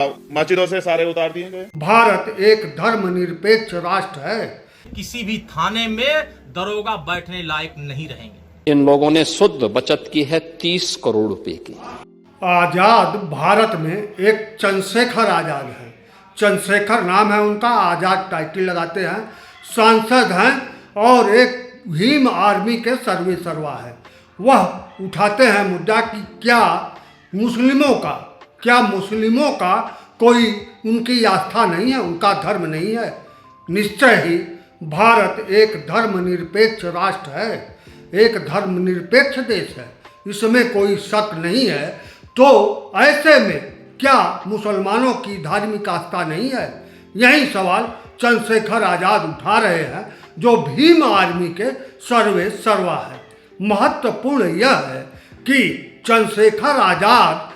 मस्जिदों से सारे उतार दिए गए। भारत एक धर्मनिरपेक्ष राष्ट्र है। किसी भी थाने में दरोगा बैठने लायक नहीं रहेंगे। इन लोगों ने शुद्ध बचत की है 30 करोड़ रुपए की। आजाद भारत में एक चंद्रशेखर आजाद है। चंद्रशेखर नाम है उनका, आजाद टाइटल लगाते हैं, सांसद हैं और एक भीम आर्मी के सर्वेसर्वा है। वह उठाते हैं मुद्दा कि क्या मुस्लिमों का कोई उनकी आस्था नहीं है, उनका धर्म नहीं है। निश्चय ही भारत एक धर्मनिरपेक्ष राष्ट्र है, एक धर्मनिरपेक्ष देश है, इसमें कोई शक नहीं है। तो ऐसे में क्या मुसलमानों की धार्मिक आस्था नहीं है? यही सवाल चंद्रशेखर आजाद उठा रहे हैं, जो भीम आर्मी के सर्वेसर्वा है। महत्वपूर्ण यह है कि चंद्रशेखर आजाद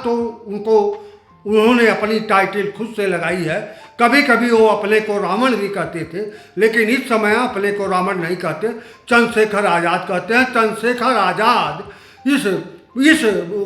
तो उन्होंने अपनी टाइटल खुद से लगाई है। कभी कभी वो अपने को रावण भी कहते थे, लेकिन इस समय अपने को रावण नहीं कहते, चंद्रशेखर आजाद कहते हैं। चंद्रशेखर आजाद इस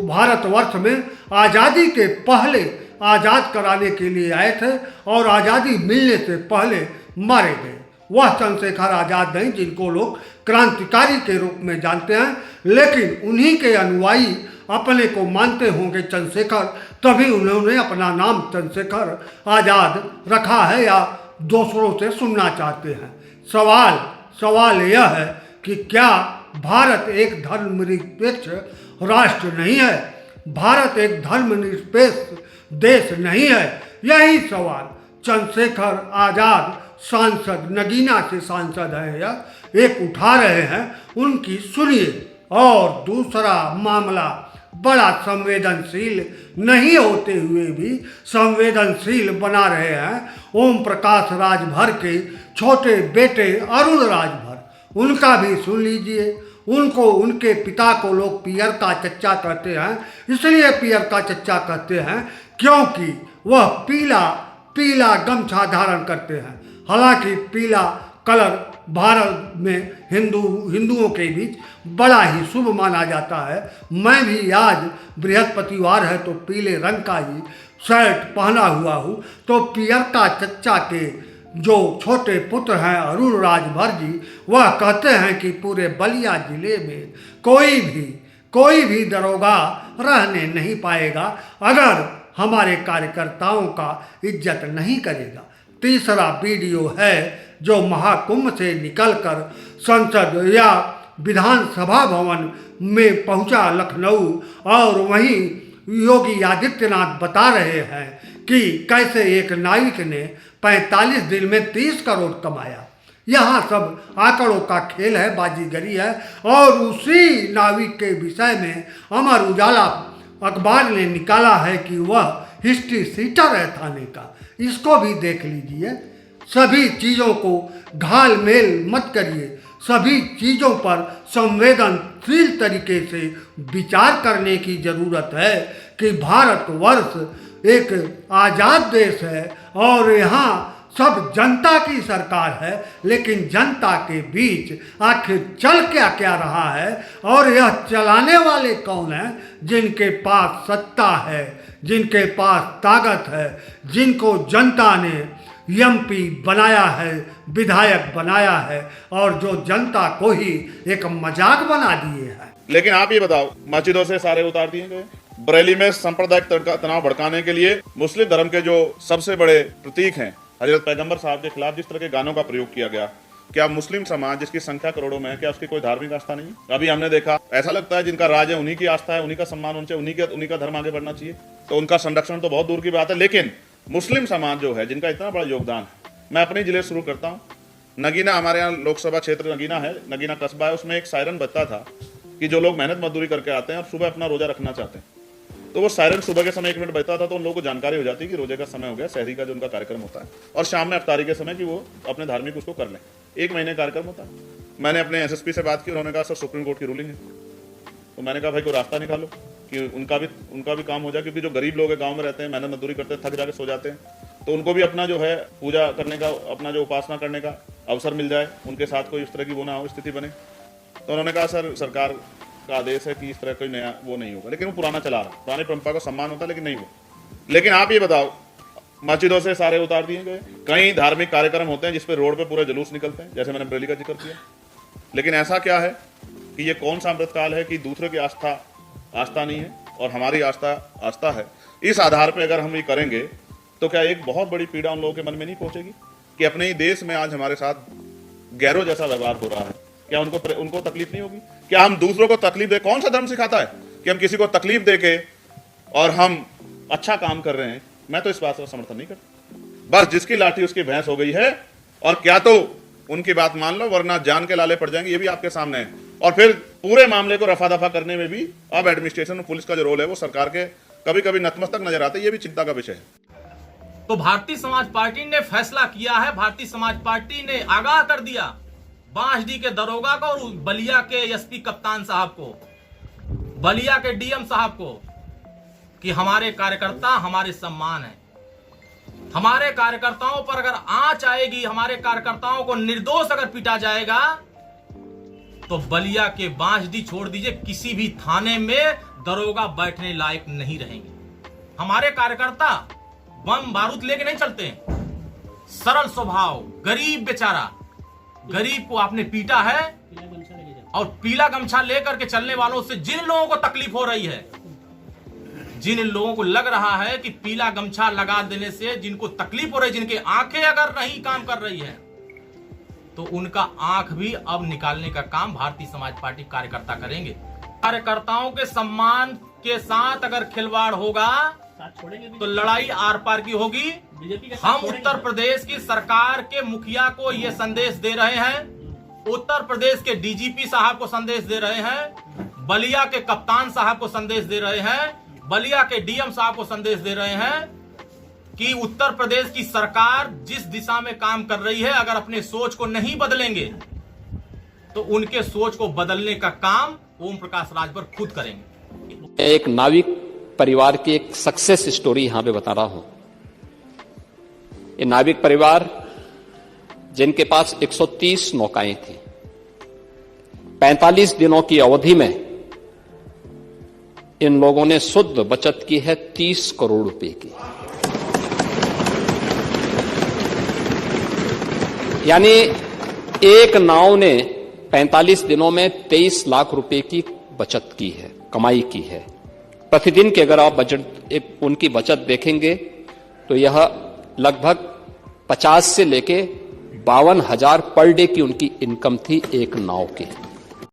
भारतवर्ष में आज़ादी के पहले आज़ाद कराने के लिए आए थे और आज़ादी मिलने से पहले मारे गए। वह चंद्रशेखर आजाद नहीं जिनको लोग क्रांतिकारी के रूप में जानते हैं, लेकिन उन्हीं के अनुयायी अपने को मानते होंगे चंद्रशेखर, तभी उन्होंने अपना नाम चंद्रशेखर आजाद रखा है या दूसरों से सुनना चाहते हैं। सवाल यह है कि क्या भारत एक धर्मनिरपेक्ष राष्ट्र नहीं है? भारत एक धर्मनिरपेक्ष देश नहीं है? यही सवाल चंद्रशेखर आजाद सांसद, नगीना से सांसद है या एक उठा रहे हैं, उनकी सुनिए। और दूसरा मामला बड़ा संवेदनशील नहीं होते हुए भी संवेदनशील बना रहे हैं ओम प्रकाश राजभर के छोटे बेटे अरुण राजभर, उनका भी सुन लीजिए। उनके पिता को लोग पियर का चच्चा कहते हैं, इसलिए पियर का चच्चा कहते हैं क्योंकि वह पीला गमछा धारण करते हैं। हालांकि पीला कलर भारत में हिंदुओं के बीच बड़ा ही शुभ माना जाता है। मैं भी आज बृहस्पतिवार है तो पीले रंग का ही शर्ट पहना हुआ हूँ। तो पियर का चच्चा के जो छोटे पुत्र हैं अरुण राजभर जी, वह कहते हैं कि पूरे बलिया जिले में कोई भी दरोगा रहने नहीं पाएगा अगर हमारे कार्यकर्ताओं का इज्जत नहीं करेगा। तीसरा वीडियो है जो महाकुंभ से निकलकर संसद या विधानसभा भवन में पहुंचा लखनऊ, और वहीं योगी आदित्यनाथ बता रहे हैं कि कैसे एक नाविक ने 45 दिन में 30 करोड़ कमाया। यहाँ सब आंकड़ों का खेल है, बाजीगरी है। और उसी नाविक के विषय में अमर उजाला अखबार ने निकाला है कि वह हिस्ट्री सीटर है थाने का। इसको भी देख लीजिए। सभी चीज़ों को घाल मेल मत करिए, सभी चीज़ों पर संवेदनशील तरीके से विचार करने की ज़रूरत है कि भारतवर्ष एक आज़ाद देश है और यहाँ सब जनता की सरकार है, लेकिन जनता के बीच आखिर चल क्या रहा है और यह चलाने वाले कौन हैं? जिनके पास सत्ता है, जिनके पास ताकत है, जिनको जनता ने एमपी बनाया है, विधायक बनाया है और जो जनता को ही एक मजाक बना दिए है। लेकिन आप ये बताओ, मस्जिदों से सारे उतार दिए गए। बरेली में सांप्रदायिक तनाव भड़काने के लिए मुस्लिम धर्म के जो सबसे बड़े प्रतीक हैं हजरत पैगंबर साहब के खिलाफ जिस तरह के गानों का प्रयोग किया गया, क्या मुस्लिम समाज जिसकी संख्या करोड़ों में है, क्या उसकी कोई धार्मिक आस्था नहीं है? अभी हमने देखा, ऐसा लगता है जिनका राज है उन्हीं की आस्था है, उन्हीं का सम्मान होना चाहिए, उन्हीं का धर्म आगे बढ़ना चाहिए, तो उनका संरक्षण तो बहुत दूर की बात है। लेकिन मुस्लिम समाज जो है, जिनका इतना बड़ा योगदान है, मैं अपने जिले से शुरू करता हूँ। नगीना, हमारे यहाँ लोकसभा क्षेत्र नगीना है, नगीना कस्बा है, उसमें एक सायरन बजता था कि जो लोग मेहनत मजदूरी करके आते हैं और सुबह अपना रोजा रखना चाहते हैं, तो वो सायरन सुबह के समय 1 मिनट बजता था तो उन लोगों को जानकारी हो जाती कि रोजे का समय हो गया, सहरी का जो उनका कार्यक्रम होता है, और शाम में अफ्तारी के समय कि वो अपने धार्मिक उसको कर लें। 1 महीने कार्यक्रम होता है। मैंने अपने एसएसपी से बात की, उन्होंने कहा सर सुप्रीम कोर्ट की रूलिंग है। तो मैंने कहा भाई कोई रास्ता निकालो कि उनका भी काम हो जाए, क्योंकि जो गरीब लोग हैं, गाँव में रहते हैं, मेहनत मजदूरी करते हैं, थक जाके सो जाते हैं, तो उनको भी अपना जो है पूजा करने का, अपना जो उपासना करने का अवसर मिल जाए, उनके साथ कोई इस तरह की वो ना हो स्थिति बने। तो उन्होंने कहा सर सरकार का आदेश है कि इस तरह कोई नया वो नहीं होगा, लेकिन वो पुराना चला रहा, पुरानी परंपरा का सम्मान होता है लेकिन नहीं हुआ। लेकिन आप ये बताओ, मस्जिदों से सारे उतार दिए गए, कई धार्मिक कार्यक्रम होते हैं जिसपे रोड पे पूरे जुलूस निकलते हैं, जैसे मैंने बरेली का जिक्र किया, लेकिन ऐसा क्या है कि ये कौन सा अमृतकाल है कि दूसरे की आस्था नहीं है और हमारी आस्था है। इस आधार पर अगर हम ये करेंगे तो क्या एक बहुत बड़ी पीड़ा उन लोगों के मन में नहीं पहुंचेगी कि अपने ही देश में आज हमारे साथ गैरों जैसा व्यवहार हो रहा है? क्या उनको तकलीफ नहीं होगी? क्या हम दूसरों को तकलीफ दे? कौन सा धर्म सिखाता है कि हम किसी को तकलीफ दे के और हम अच्छा काम कर रहे हैं? मैं तो इस बात का समर्थन नहीं करता। बस जिसकी लाठी उसकी भैंस हो गई है, और क्या तो उनकी बात मान लो वरना जान के लाले पड़ जाएंगे, ये भी आपके सामने है। और फिर पूरे मामले को रफा दफा करने में भी अब एडमिनिस्ट्रेशन और पुलिस का जो रोल है वो सरकार के कभी कभी नतमस्तक नजर आता है, ये भी चिंता का विषय है। तो भारतीय समाज पार्टी ने फैसला किया है, भारतीय समाज पार्टी ने आगाह कर दिया बांसडी के दरोगा को और बलिया के एसपी कप्तान साहब को, बलिया के डीएम साहब को, कि हमारे कार्यकर्ता हमारे सम्मान है। हमारे कार्यकर्ताओं पर अगर आंच आएगी, हमारे कार्यकर्ताओं को निर्दोष अगर पीटा जाएगा तो बलिया के बांसडी छोड़ दीजिए, किसी भी थाने में दरोगा बैठने लायक नहीं रहेंगे। हमारे कार्यकर्ता बम बारूद लेके नहीं चलते हैं, सरल स्वभाव, गरीब बेचारा, गरीब को आपने पीटा है और पीला गमछा लेकर के चलने वालों से जिन लोगों को तकलीफ हो रही है, जिन लोगों को लग रहा है कि पीला गमछा लगा देने से जिनको तकलीफ हो रही है, जिनकी आंखें अगर नहीं काम कर रही है, तो उनका आंख भी अब निकालने का काम भारतीय समाज पार्टी कार्यकर्ता करेंगे। कार्यकर्ताओं के सम्मान के साथ अगर खिलवाड़ होगा तो लड़ाई आर पार की होगी। हम उत्तर प्रदेश की सरकार के मुखिया को यह संदेश दे रहे हैं, उत्तर प्रदेश के डीजीपी साहब को संदेश दे रहे हैं, बलिया के कप्तान साहब को संदेश दे रहे हैं, बलिया के डीएम साहब को संदेश दे रहे हैं कि उत्तर प्रदेश की सरकार जिस दिशा में काम कर रही है, अगर अपने सोच को नहीं बदलेंगे तो उनके सोच को बदलने का काम ओम प्रकाश राजभर खुद करेंगे। एक नाविक परिवार की एक सक्सेस स्टोरी यहां पे बता रहा हूं। ये नाविक परिवार जिनके पास 130 नौकाएं थी, 45 दिनों की अवधि में इन लोगों ने शुद्ध बचत की है 30 करोड़ रुपए की। यानी एक नाव ने 45 दिनों में 23 लाख रुपए की बचत की है, कमाई की है। प्रतिदिन के अगर आप बजट उनकी बचत देखेंगे तो यह लगभग 50 से लेके 52,000 पर डे की उनकी इनकम थी एक नाव की।